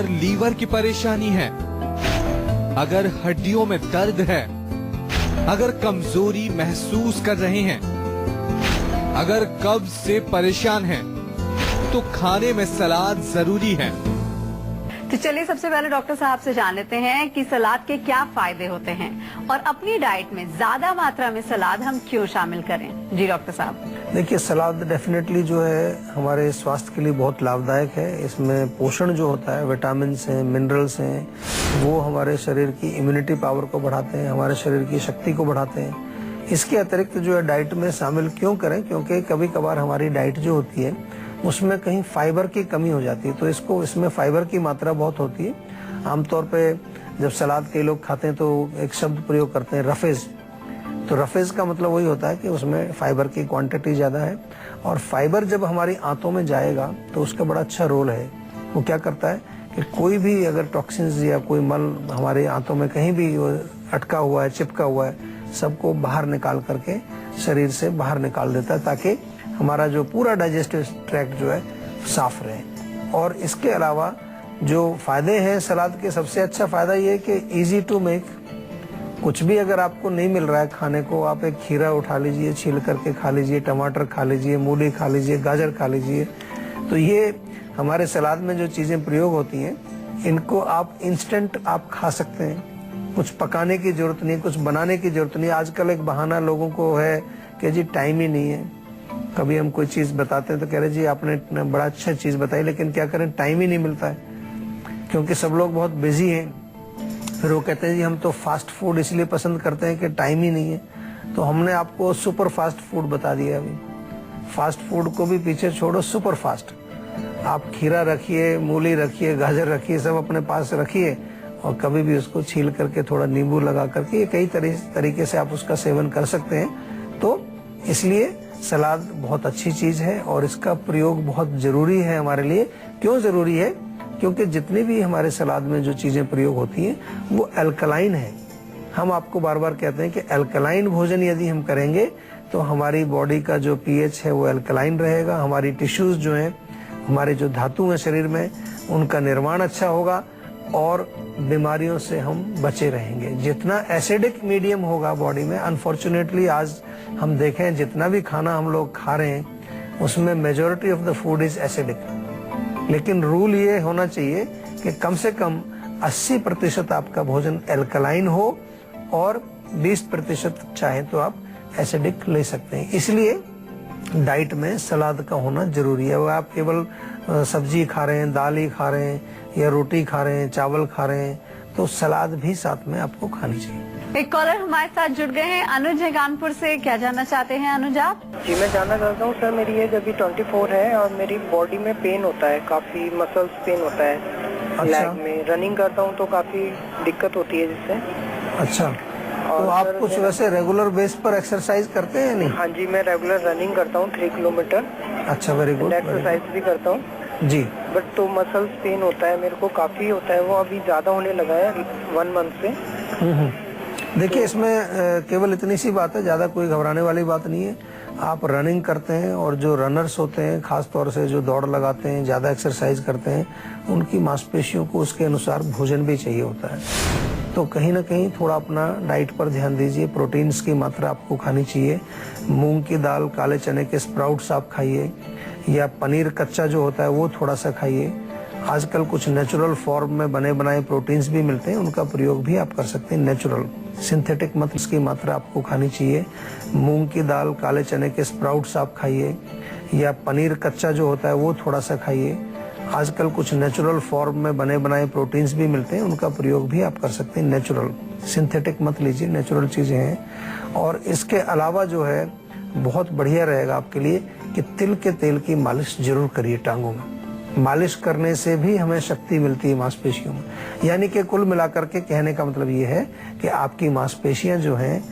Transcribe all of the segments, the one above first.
Liver की परेशानी है, अगर हड्डियों में दर्द है, अगर कमजोरी महसूस कर रहे हैं, अगर कब्ज से परेशान हैं, तो खाने में सलाद जरूरी है। तो चलिए सबसे पहले डॉक्टर साहब से जान लेते हैं कि सलाद के क्या फायदे होते हैं और अपनी डाइट में ज्यादा मात्रा में सलाद हम क्यों शामिल करें। जी डॉक्टर साहब। देखिए, सलाद डेफिनेटली जो है हमारे स्वास्थ्य के लिए बहुत लाभदायक है। इसमें पोषण जो होता है, विटामिन हैं, मिनरल्स हैं, वो हमारे शरीर की इम्यूनिटी पावर को बढ़ाते हैं, हमारे शरीर की शक्ति को बढ़ाते हैं। इसके अतिरिक्त जो है डाइट में शामिल क्यों करें, क्योंकि कभी कभार हमारी डाइट जो होती है उसमें कहीं फाइबर की कमी हो जाती है, तो इसमें फाइबर की मात्रा बहुत होती है। आमतौर पे जब सलाद कई लोग खाते हैं तो एक शब्द प्रयोग करते हैं, रफेज। तो रफेज का मतलब वही होता है कि उसमें फाइबर की क्वांटिटी ज़्यादा है, और फाइबर जब हमारी आंतों में जाएगा तो उसका बड़ा अच्छा रोल है। वो क्या करता है कि कोई भी अगर टॉक्सिन्स या कोई मल हमारे आंतों में कहीं भी अटका हुआ है, चिपका हुआ है, सबको बाहर निकाल करके शरीर से बाहर निकाल देता है, ताकि हमारा जो पूरा डाइजेस्टिव ट्रैक्ट जो है साफ रहे। और इसके अलावा जो फायदे हैं सलाद के, सबसे अच्छा फायदा ये है कि इजी टू मेक। कुछ भी अगर आपको नहीं मिल रहा है खाने को, आप एक खीरा उठा लीजिए, छील करके खा लीजिए, टमाटर खा लीजिए, मूली खा लीजिए, गाजर खा लीजिए। तो ये हमारे सलाद में जो चीजें प्रयोग होती हैं, इनको आप इंस्टेंट आप खा सकते हैं। कुछ पकाने की जरूरत नहीं, कुछ बनाने की जरूरत नहीं। आजकल एक बहाना लोगों को है कि जी टाइम ही नहीं है। कभी हम कोई चीज बताते हैं तो कह रहे जी आपने बड़ा अच्छा चीज बताई, लेकिन क्या करें, टाइम ही नहीं मिलता है, क्योंकि सब लोग बहुत बिजी हैं। फिर वो कहते हैं जी हम तो फास्ट फूड इसलिए पसंद करते हैं कि टाइम ही नहीं है। तो हमने आपको सुपर फास्ट फूड बता दिया। अभी फास्ट फूड को भी पीछे छोड़ो, सुपर फास्ट। आप खीरा रखिए, मूली रखिए, गाजर रखिए, सब अपने पास रखिए, और कभी भी उसको छील करके थोड़ा नींबू लगा करके कई तरीके से आप उसका सेवन कर सकते हैं। तो इसलिए सलाद बहुत अच्छी चीज है और इसका प्रयोग बहुत जरूरी है हमारे लिए। क्यों जरूरी है? क्योंकि जितनी भी हमारे सलाद में जो चीजें प्रयोग होती हैं वो अल्कलाइन है। हम आपको बार बार कहते हैं कि अल्कलाइन भोजन यदि हम करेंगे तो हमारी बॉडी का जो पीएच है वो अल्कलाइन रहेगा। हमारी टिश्यूज जो हैं, हमारे जो धातु हैं शरीर में, उनका निर्माण अच्छा होगा और बीमारियों से हम बचे रहेंगे। जितना एसिडिक मीडियम होगा बॉडी में, अनफॉर्चुनेटली आज हम देखें जितना भी खाना हम लोग खा रहे हैं उसमें majority of the food is acidic. लेकिन रूल ये होना चाहिए कि कम से कम 80% आपका भोजन एल्कलाइन हो और 20% चाहे तो आप एसिडिक ले सकते हैं। इसलिए डाइट में सलाद का होना जरूरी है। वो आप केवल सब्जी खा रहे हैं, दाल ही खा रहे हैं, या रोटी खा रहे हैं, चावल खा रहे हैं, तो सलाद भी साथ में आपको खानी चाहिए। एक कॉलर हमारे साथ जुड़ गए हैं, अनुज है कानपुर से। क्या जानना चाहते हैं अनुज आप? जी मैं जानना चाहता हूँ सर, मेरी एज अभी 24 है और मेरी बॉडी में पेन होता है, काफी मसल्स पेन होता है। अच्छा। लेग में रनिंग करता हूँ तो काफी दिक्कत होती है जिससे। अच्छा, तो आप कुछ वैसे रेगुलर बेस पर एक्सरसाइज करते हैं नहीं? हाँ जी, मैं रेगुलर रनिंग करता हूँ 3 किलोमीटर। अच्छा, वेरी गुड। एक्सरसाइज भी करता हूँ जी। बट तो मसल्स पेन होता है मेरे को, काफी होता है। वो अभी ज्यादा होने लगा है 1 मंथ से। देखिए, इसमें केवल इतनी सी बात है, ज्यादा कोई घबराने वाली बात नहीं है। आप रनिंग करते हैं और जो रनर्स होते हैं, खास तौर से जो दौड़ लगाते हैं, ज्यादा एक्सरसाइज करते हैं, उनकी मांसपेशियों को उसके अनुसार भोजन भी चाहिए होता है। तो कहीं ना कहीं थोड़ा अपना डाइट पर ध्यान दीजिए। प्रोटीन्स की मात्रा आपको खानी चाहिए। मूंग की दाल, काले चने के स्प्राउट्स आप खाइए, या पनीर कच्चा जो होता है वो थोड़ा सा खाइए। आजकल कुछ नेचुरल फॉर्म में बने बनाए प्रोटीन्स भी मिलते हैं, उनका प्रयोग भी आप कर सकते हैं। नेचुरल, सिंथेटिक मत की मात्रा आपको खानी चाहिए। मूंग की दाल, काले चने के स्प्राउट्स आप खाइए, या पनीर कच्चा जो होता है वो थोड़ा सा खाइए। आजकल कुछ नेचुरल फॉर्म में बने बनाए प्रोटीन्स भी मिलते हैं, उनका प्रयोग भी आप कर सकते हैं। नेचुरल, सिंथेटिक मत लीजिए, नेचुरल चीजें हैं। और इसके अलावा जो है बहुत बढ़िया रहेगा आपके लिए कि तिल के तेल की मालिश जरूर करिए टांगों में। मालिश करने से भी हमें शक्ति मिलती है मांसपेशियों में। यानी कि कुल मिलाकर के कहने का मतलब ये है कि आपकी मांसपेशियां जो हैं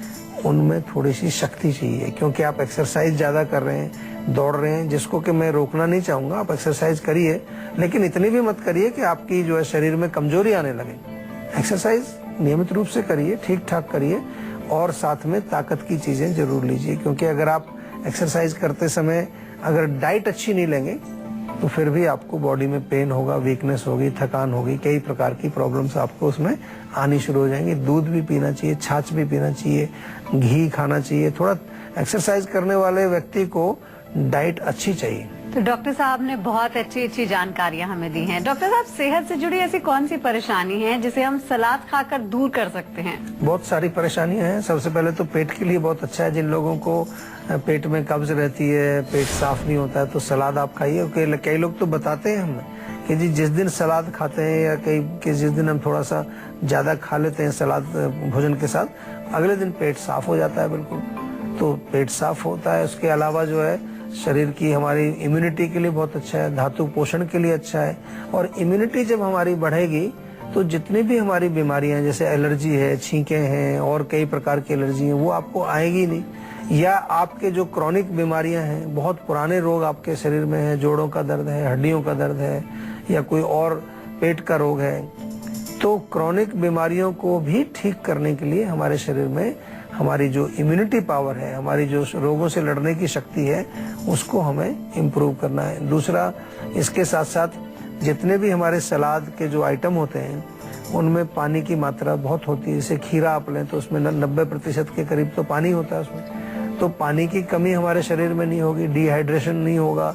उनमें थोड़ी सी शक्ति चाहिए, क्योंकि आप एक्सरसाइज ज्यादा कर रहे हैं, दौड़ रहे हैं, जिसको कि मैं रोकना नहीं चाहूंगा। आप एक्सरसाइज करिए, लेकिन इतनी भी मत करिए कि आपकी जो है शरीर में कमजोरी आने लगे। एक्सरसाइज नियमित रूप से करिए, ठीक ठाक करिए, और साथ में ताकत की चीजें जरूर लीजिए। क्योंकि अगर आप एक्सरसाइज करते समय अगर डाइट अच्छी नहीं लेंगे तो फिर भी आपको बॉडी में पेन होगा, वीकनेस होगी, थकान होगी, कई प्रकार की प्रॉब्लम्स आपको उसमें आनी शुरू हो जाएंगी। दूध भी पीना चाहिए, छाछ भी पीना चाहिए, घी खाना चाहिए। थोड़ा एक्सरसाइज करने वाले व्यक्ति को डाइट अच्छी चाहिए। तो डॉक्टर साहब ने बहुत अच्छी जानकारियां हमें दी हैं। डॉक्टर साहब, सेहत से जुड़ी ऐसी कौन सी परेशानी है जिसे हम सलाद खाकर दूर कर सकते हैं? बहुत सारी परेशानियां हैं। सबसे पहले तो पेट के लिए बहुत अच्छा है। जिन लोगों को पेट में कब्ज रहती है, पेट साफ नहीं होता है, तो सलाद आप खाइए। कई लोग तो बताते हैं हमें कि जी जिस दिन सलाद खाते हैं या जिस दिन हम थोड़ा सा ज्यादा खा लेते हैं सलाद भोजन के साथ, अगले दिन पेट साफ हो जाता है बिल्कुल। तो पेट साफ होता है। उसके अलावा जो है शरीर की हमारी इम्यूनिटी के लिए बहुत अच्छा है, धातु पोषण के लिए अच्छा है। और इम्यूनिटी जब हमारी बढ़ेगी तो जितनी भी हमारी बीमारियां जैसे एलर्जी है, छींके हैं और कई प्रकार की एलर्जी है, वो आपको आएगी नहीं। या आपके जो क्रॉनिक बीमारियां हैं, बहुत पुराने रोग आपके शरीर में है, जोड़ों का दर्द है, हड्डियों का दर्द है या कोई और पेट का रोग है, तो क्रॉनिक बीमारियों को भी ठीक करने के लिए हमारे शरीर में हमारी जो इम्यूनिटी पावर है, हमारी जो रोगों से लड़ने की शक्ति है, उसको हमें इम्प्रूव करना है। दूसरा, इसके साथ साथ जितने भी हमारे सलाद के जो आइटम होते हैं उनमें पानी की मात्रा बहुत होती है। जैसे खीरा आप लें तो उसमें 90% के करीब तो पानी होता है उसमें। तो पानी की कमी हमारे शरीर में नहीं होगी, डिहाइड्रेशन नहीं होगा,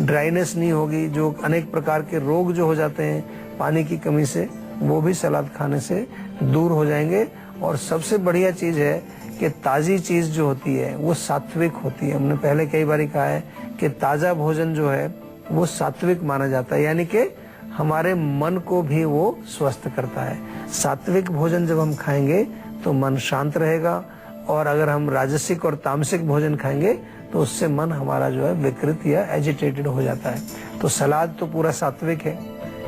ड्राइनेस नहीं होगी। जो अनेक प्रकार के रोग जो हो जाते हैं पानी की कमी से, वो भी सलाद खाने से दूर हो जाएंगे। और सबसे बढ़िया चीज है कि ताजी चीज जो होती है वो सात्विक होती है। हमने पहले कई बार कहा है कि ताजा भोजन जो है वो सात्विक माना जाता है, यानी कि हमारे मन को भी वो स्वस्थ करता है। सात्विक भोजन जब हम खाएंगे तो मन शांत रहेगा, और अगर हम राजसिक और तामसिक भोजन खाएंगे तो उससे मन हमारा जो है विकृत या एजिटेटेड हो जाता है। तो सलाद तो पूरा सात्विक है,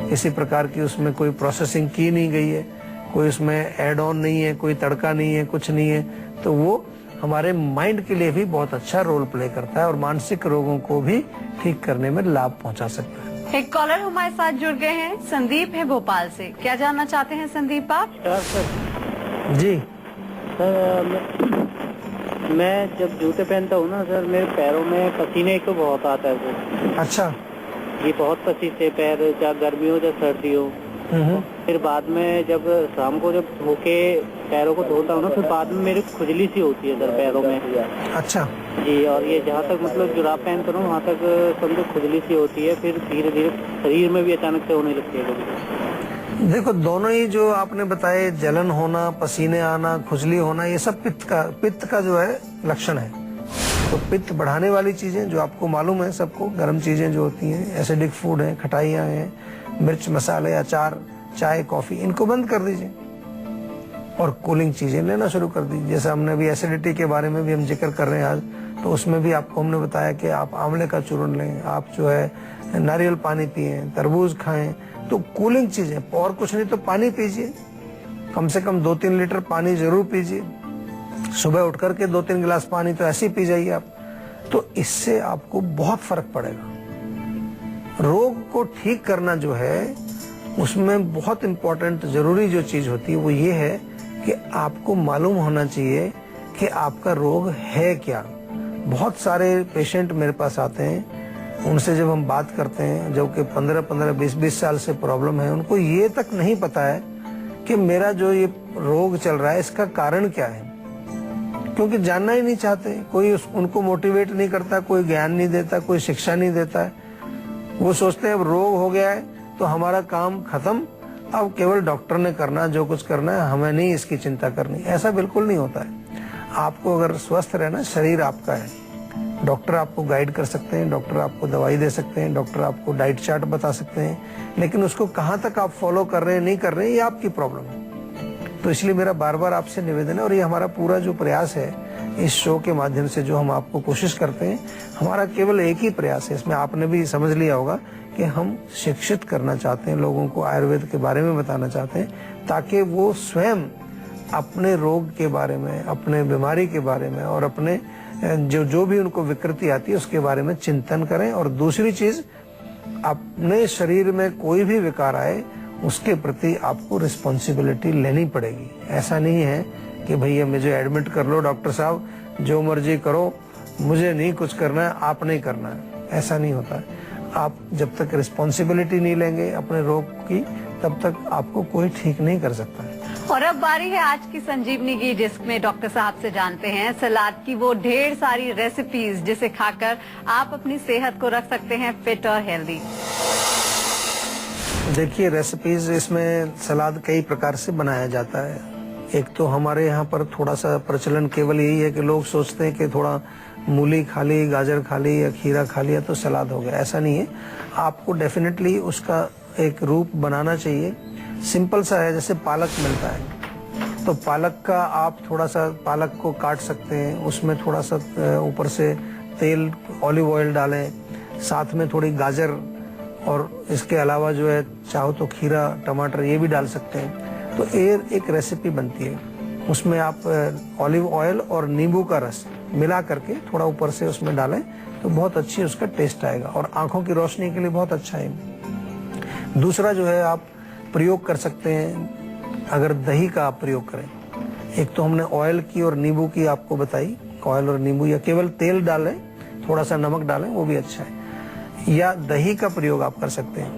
किसी प्रकार की उसमें कोई प्रोसेसिंग की नहीं गई है, कोई उसमें एड ऑन नहीं है, कोई तड़का नहीं है, कुछ नहीं है। तो वो हमारे माइंड के लिए भी बहुत अच्छा रोल प्ले करता है और मानसिक रोगों को भी ठीक करने में लाभ पहुंचा सकता है। एक कॉलर हमारे साथ जुड़ गए हैं, संदीप है भोपाल से। क्या जानना चाहते हैं संदीप आप? जी सर, मैं जब जूते पहनता हूँ ना सर, मेरे पैरों में पसीने को बहुत आता है सर। अच्छा। ये बहुत पसीने पैर, चाहे गर्मी हो चाहे सर्दी हो। फिर बाद में जब शाम को जब धो के पैरों को धोता हूँ ना, फिर बाद में मेरी खुजली सी होती है सर पैरों में। अच्छा जी, और ये जहाँ तक मतलब जुराब पहनता हूँ वहाँ तक समझो खुजली सी होती है, फिर धीरे धीरे शरीर में भी अचानक से होने लगती है। देखो, दोनों ही जो आपने बताए, जलन होना, पसीने आना, खुजली होना, ये सब पित्त का जो है लक्षण है। तो पित्त बढ़ाने वाली चीजें जो आपको मालूम है सबको, गर्म चीजें जो होती हैं, एसिडिक फूड है, खटाइयाँ हैं, मिर्च मसाले, अचार, चाय, कॉफी, इनको बंद कर दीजिए और कूलिंग चीजें लेना शुरू कर दीजिए। जैसे हमने अभी एसिडिटी के बारे में भी हम जिक्र कर रहे हैं आज, तो उसमें भी आपको हमने बताया कि आप आंवले का चूर्ण लें, आप जो है नारियल पानी पिए, तरबूज खाएं। तो कूलिंग चीजें, और कुछ नहीं तो पानी पीजिए, कम से कम 2-3 लीटर पानी जरूर पीजिए। सुबह उठ करके 2-3 गिलास पानी तो ऐसे ही पी जाइए आप, तो इससे आपको बहुत फर्क पड़ेगा। रोग को ठीक करना जो है उसमें बहुत इम्पोर्टेंट जरूरी जो चीज होती है वो ये है कि आपको मालूम होना चाहिए कि आपका रोग है क्या। बहुत सारे पेशेंट मेरे पास आते हैं, उनसे जब हम बात करते हैं, जो कि 15-15, 20-20 साल से प्रॉब्लम है, उनको ये तक नहीं पता है कि मेरा जो ये रोग चल रहा है इसका कारण क्या है, क्योंकि जानना ही नहीं चाहते। कोई उनको मोटिवेट नहीं करता, कोई ज्ञान नहीं देता, कोई शिक्षा नहीं देता है। वो सोचते हैं अब रोग हो गया है तो हमारा काम खत्म, अब केवल डॉक्टर ने करना, जो कुछ करना है, हमें नहीं इसकी चिंता करनी। ऐसा बिल्कुल नहीं होता है। आपको अगर स्वस्थ रहना, शरीर आपका है, डॉक्टर आपको गाइड कर सकते हैं, डॉक्टर आपको दवाई दे सकते हैं, डॉक्टर आपको डाइट चार्ट बता सकते हैं, लेकिन उसको कहाँ तक आप फॉलो कर रहे हैं, नहीं कर रहे हैं, ये आपकी प्रॉब्लम है। तो इसलिए मेरा बार बार आपसे निवेदन है, और ये हमारा पूरा जो प्रयास है इस शो के माध्यम से जो हम आपको कोशिश करते हैं, हमारा केवल एक ही प्रयास है, इसमें आपने भी समझ लिया होगा कि हम शिक्षित करना चाहते हैं, लोगों को आयुर्वेद के बारे में बताना चाहते हैं, ताकि वो स्वयं अपने रोग के बारे में, अपने बीमारी के बारे में और अपने जो भी उनको विकृति आती है उसके बारे में चिंतन करें। और दूसरी चीज, अपने शरीर में कोई भी विकार आए उसके प्रति आपको रिस्पॉन्सिबिलिटी लेनी पड़ेगी। ऐसा नहीं है कि भैया मुझे एडमिट कर लो डॉक्टर साहब, जो मर्जी करो, मुझे नहीं कुछ करना है, आप नहीं करना है, ऐसा नहीं होता है। आप जब तक रिस्पॉन्सिबिलिटी नहीं लेंगे अपने रोग की, तब तक आपको कोई ठीक नहीं कर सकता है। और अब बारी है आज की संजीवनी की, जिसमें डॉक्टर साहब से जानते हैं सलाद की वो ढेर सारी रेसिपीज जिसे खाकर आप अपनी सेहत को रख सकते हैं फिट और हेल्दी। देखिए, रेसिपीज इसमें सलाद कई प्रकार से बनाया जाता है। एक तो हमारे यहाँ पर थोड़ा सा प्रचलन केवल यही है कि लोग सोचते हैं कि थोड़ा मूली खा ली, गाजर खा ली या खीरा खा लिया तो सलाद हो गया। ऐसा नहीं है, आपको डेफिनेटली उसका एक रूप बनाना चाहिए। सिंपल सा है, जैसे पालक मिलता है तो पालक का आप थोड़ा सा पालक को काट सकते हैं, उसमें थोड़ा सा ऊपर से तेल, ऑलिव ऑयल डालें, साथ में थोड़ी गाजर, और इसके अलावा जो है चाहो तो खीरा, टमाटर ये भी डाल सकते हैं। तो ये एक रेसिपी बनती है, उसमें आप ऑलिव ऑयल और नींबू का रस मिला करके थोड़ा ऊपर से उसमें डालें तो बहुत अच्छी उसका टेस्ट आएगा और आंखों की रोशनी के लिए बहुत अच्छा है। दूसरा जो है आप प्रयोग कर सकते हैं, अगर दही का आप प्रयोग करें। एक तो हमने ऑयल की और नींबू की आपको बताई, ऑयल और नींबू, या केवल तेल डालें, थोड़ा सा नमक डालें, वो भी अच्छा है। या दही का प्रयोग आप कर सकते हैं।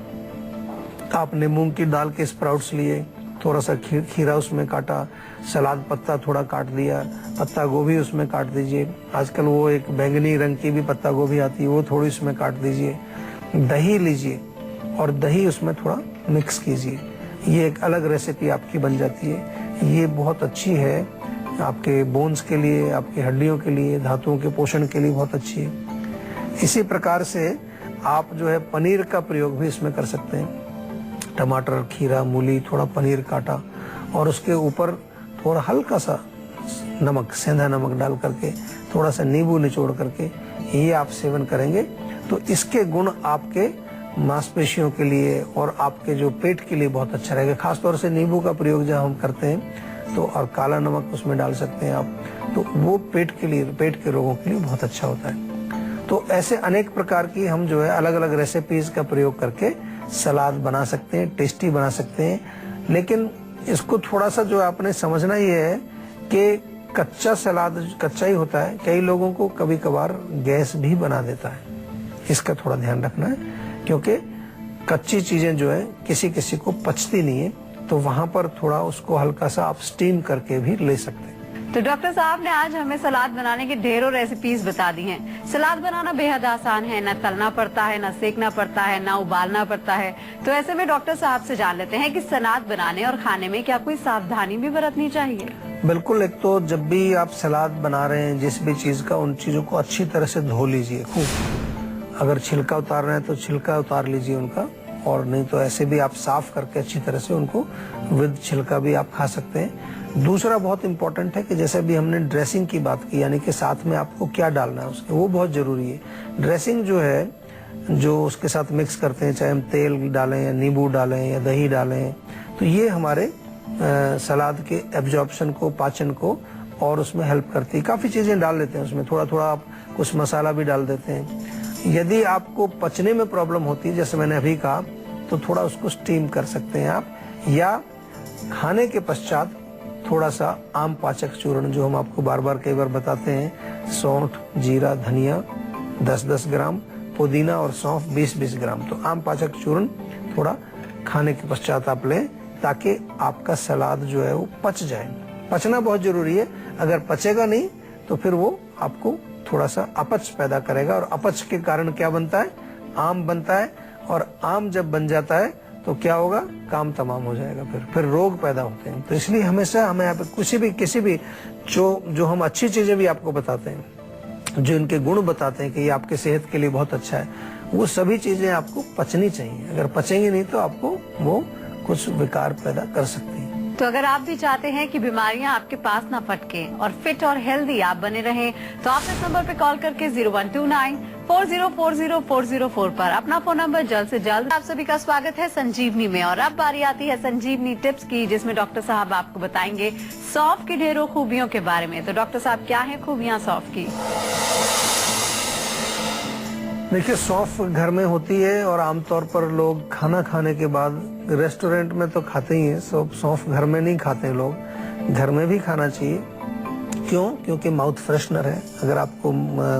आपने मूंग की दाल के स्प्राउट्स लिए, थोड़ा सा खीरा उसमें काटा, सलाद पत्ता थोड़ा काट दिया, पत्ता गोभी उसमें काट दीजिए। आजकल वो एक बैंगनी रंग की भी पत्ता गोभी आती है, वो थोड़ी उसमें काट दीजिए। दही लीजिए और दही उसमें थोड़ा मिक्स कीजिए, ये एक अलग रेसिपी आपकी बन जाती है। ये बहुत अच्छी है आपके बोन्स के लिए, आपकी हड्डियों के लिए, धातुओं के पोषण के लिए बहुत अच्छी है। इसी प्रकार से आप जो है पनीर का प्रयोग भी इसमें कर सकते हैं। टमाटर, खीरा, मूली, थोड़ा पनीर काटा और उसके ऊपर थोड़ा हल्का सा नमक, सेंधा नमक डाल करके, थोड़ा सा नींबू निचोड़ करके ये आप सेवन करेंगे तो इसके गुण आपके मांसपेशियों के लिए और आपके जो पेट के लिए बहुत अच्छा रहेगा। खासतौर से नींबू का प्रयोग जब हम करते हैं तो, और काला नमक उसमें डाल सकते हैं आप, तो वो पेट के लिए, पेट के रोगों के लिए बहुत अच्छा होता है। तो ऐसे अनेक प्रकार की हम जो है अलग अलग रेसिपीज का प्रयोग करके सलाद बना सकते हैं, टेस्टी बना सकते हैं। लेकिन इसको थोड़ा सा जो आपने समझना ये है कि कच्चा सलाद कच्चा ही होता है, कई लोगों को कभी कभार गैस भी बना देता है। इसका थोड़ा ध्यान रखना है, क्योंकि कच्ची चीजें जो है किसी किसी को पचती नहीं है, तो वहां पर थोड़ा उसको हल्का सा आप स्टीम करके भी ले सकते हैं। तो डॉक्टर साहब ने आज हमें सलाद बनाने की ढेरों रेसिपीज बता दी हैं। सलाद बनाना बेहद आसान है, ना तलना पड़ता है, ना सेकना पड़ता है, ना उबालना पड़ता है। तो ऐसे में डॉक्टर साहब से जान लेते हैं कि सलाद बनाने और खाने में क्या कोई सावधानी भी बरतनी चाहिए? बिल्कुल। एक तो जब भी आप सलाद बना रहे हैं जिस भी चीज का, उन चीजों को अच्छी तरह से धो लीजिए खूब। अगर छिलका उतार रहे हैं तो छिलका उतार लीजिए उनका, और नहीं तो ऐसे भी आप साफ करके अच्छी तरह से उनको विद छिलका भी आप खा सकते हैं। दूसरा बहुत इम्पोर्टेंट है कि जैसे भी हमने ड्रेसिंग की बात की, यानी कि साथ में आपको क्या डालना है उसके, वो बहुत जरूरी है। ड्रेसिंग जो है, जो उसके साथ मिक्स करते हैं, चाहे हम तेल डालें या नींबू डालें या दही डालें, तो ये हमारे सलाद के एब्जॉर्प्शन को, पाचन को और उसमें हेल्प करती है। काफी चीजें डाल लेते हैं उसमें, थोड़ा थोड़ा आप कुछ मसाला भी डाल देते हैं। यदि आपको पचने में प्रॉब्लम होती है, जैसे मैंने अभी कहा, तो थोड़ा उसको स्टीम कर सकते हैं आप, या खाने के पश्चात थोड़ा सा आम पाचक चूर्ण, जो हम आपको बार बार कई बार बताते हैं, सौंठ, जीरा, धनिया 10-10 ग्राम, पुदीना और सौंफ 20-20 ग्राम, तो आम पाचक चूर्ण थोड़ा खाने के पश्चात आप लें, ताकि आपका सलाद जो है वो पच जाए। पचना बहुत जरूरी है, अगर पचेगा नहीं तो फिर वो आपको थोड़ा सा अपच पैदा करेगा, और अपच के कारण क्या बनता है, आम बनता है, और आम जब बन जाता है तो क्या होगा, काम तमाम हो जाएगा, फिर रोग पैदा होते हैं। तो इसलिए हमेशा हमें यहाँ पे किसी भी जो हम अच्छी चीजें भी आपको बताते हैं, जो इनके गुण बताते हैं कि ये आपके सेहत के लिए बहुत अच्छा है, वो सभी चीजें आपको पचनी चाहिए। अगर पचेंगी नहीं तो आपको वो कुछ विकार पैदा कर सकती है। तो अगर आप भी चाहते हैं कि बीमारियां आपके पास ना फटके और फिट और हेल्दी आप बने रहें, तो आप इस नंबर पे कॉल करके 0129404004 पर अपना फोन नंबर जल्द से जल्द। आप सभी का स्वागत है संजीवनी में, और अब बारी आती है संजीवनी टिप्स की, जिसमें डॉक्टर साहब आपको बताएंगे सौंफ की ढेरों खूबियों के बारे में। तो डॉक्टर साहब, क्या है खूबियां सौंफ की? देखिए, सौंफ घर में होती है और आमतौर पर लोग खाना खाने के बाद, रेस्टोरेंट में तो खाते ही हैं, सौंफ घर में नहीं खाते लोग, घर में भी खाना चाहिए। क्यों? क्योंकि माउथ फ्रेशनर है। अगर आपको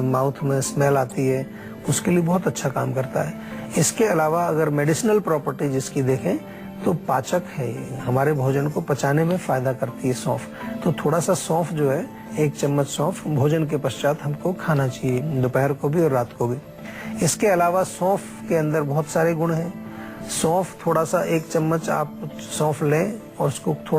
माउथ में स्मेल आती है, उसके लिए बहुत अच्छा काम करता है। इसके अलावा अगर मेडिसिनल प्रॉपर्टी जिसकी देखें तो पाचक है, ये हमारे भोजन को पचाने में फायदा करती है सौंफ। तो थोड़ा सा सौंफ जो है, 1 चम्मच सौंफ भोजन के पश्चात हमको खाना चाहिए, दोपहर को भी और रात को भी। इसके अलावा सौंफ के अंदर बहुत सारे गुण हैं। सौंफ थोड़ा सा 1 चम्मच आप सौंफ लें और उसको थोड़ा